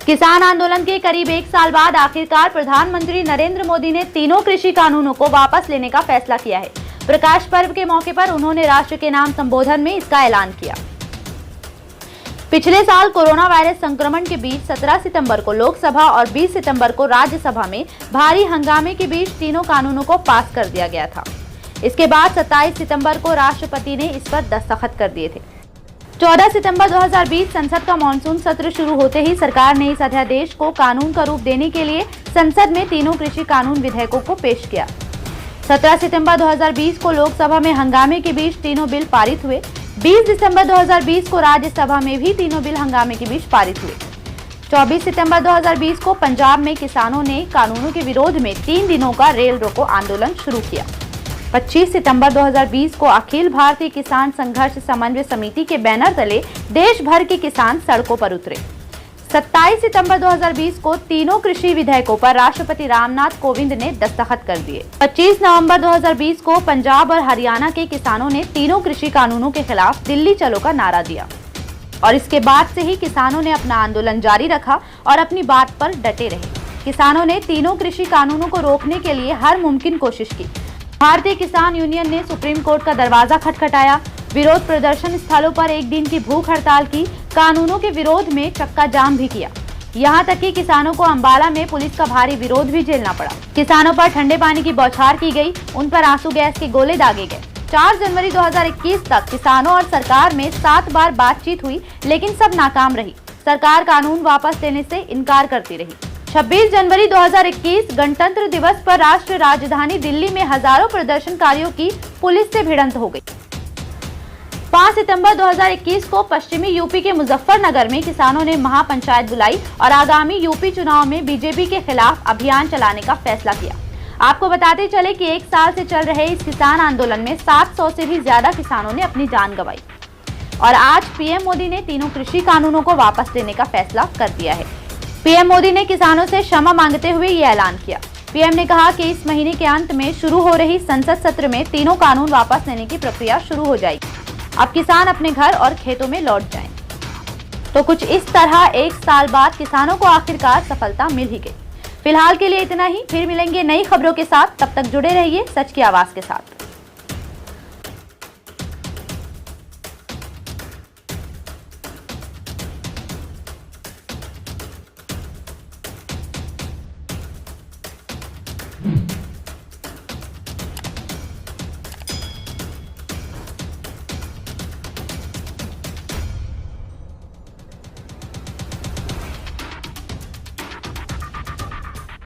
किसान आंदोलन के करीब 1 साल बाद आखिरकार प्रधानमंत्री नरेंद्र मोदी ने तीनों कृषि कानूनों को वापस लेने का फैसला किया है। प्रकाश पर्व के मौके पर उन्होंने राष्ट्र के नाम संबोधन में इसका ऐलान किया। पिछले साल कोरोना वायरस संक्रमण के बीच 17 सितंबर को लोकसभा और 20 सितंबर को राज्यसभा में भारी हंगामे के बीच तीनों कानूनों को पास कर दिया गया था। इसके बाद 27 सितंबर को राष्ट्रपति ने इस पर दस्तखत कर दिए थे। 14 सितंबर 2020 संसद का मॉनसून सत्र शुरू होते ही सरकार ने इस अध्यादेश को कानून का रूप देने के लिए संसद में तीनों कृषि कानून विधेयकों को पेश किया। 17 सितंबर 2020 को लोकसभा में हंगामे के बीच तीनों बिल पारित हुए। 20 दिसंबर 2020 को राज्यसभा में भी तीनों बिल हंगामे के बीच पारित हुए। 24 सितंबर 2020 को पंजाब में किसानों ने कानूनों के विरोध में 3 दिनों का रेल रोको आंदोलन शुरू किया। 25 सितंबर 2020 को अखिल भारतीय किसान संघर्ष समन्वय समिति के बैनर तले देश भर के किसान सड़कों पर उतरे। 27 सितंबर 2020 को तीनों कृषि विधेयकों पर राष्ट्रपति रामनाथ कोविंद ने दस्तखत कर दिए। 25 नवंबर 2020 को पंजाब और हरियाणा के किसानों ने तीनों कृषि कानूनों के खिलाफ दिल्ली चलो का नारा दिया और इसके बाद से ही किसानों ने अपना आंदोलन जारी रखा और अपनी बात पर डटे रहे। किसानों ने तीनों कृषि कानूनों को रोकने के लिए हर मुमकिन कोशिश की। भारतीय किसान यूनियन ने सुप्रीम कोर्ट का दरवाजा खटखटाया, विरोध प्रदर्शन स्थलों पर 1 दिन की भूख हड़ताल की, कानूनों के विरोध में चक्का जाम भी किया। यहां तक कि किसानों को अंबाला में पुलिस का भारी विरोध भी झेलना पड़ा। किसानों पर ठंडे पानी की बौछार की गई, उन पर आंसू गैस के गोले दागे गए। 4 जनवरी 2021 तक किसानों और सरकार में 7 बार बातचीत हुई, लेकिन सब नाकाम रही। सरकार कानून वापस लेने से इनकार करती रही। 26 जनवरी 2021 गणतंत्र दिवस पर राष्ट्रीय राजधानी दिल्ली में हजारों प्रदर्शनकारियों की पुलिस से भिड़ंत हो गई। 5 सितंबर 2021 को पश्चिमी यूपी के मुजफ्फरनगर में किसानों ने महापंचायत बुलाई और आगामी यूपी चुनाव में बीजेपी के खिलाफ अभियान चलाने का फैसला किया। आपको बताते चले कि 1 साल से चल रहे इस किसान आंदोलन में 700 से भी ज्यादा किसानों ने अपनी जान गंवाई और आज पीएम मोदी ने तीनों कृषि कानूनों को वापस लेने का फैसला कर दिया है। पीएम मोदी ने किसानों से क्षमा मांगते हुए ये ऐलान किया। पीएम ने कहा कि इस महीने के अंत में शुरू हो रही संसद सत्र में तीनों कानून वापस लेने की प्रक्रिया शुरू हो जाएगी। अब किसान अपने घर और खेतों में लौट जाएं। तो कुछ इस तरह 1 साल बाद किसानों को आखिरकार सफलता मिल ही गई। फिलहाल के लिए इतना ही, फिर मिलेंगे नई खबरों के साथ। तब तक जुड़े रहिए सच की आवाज के साथ।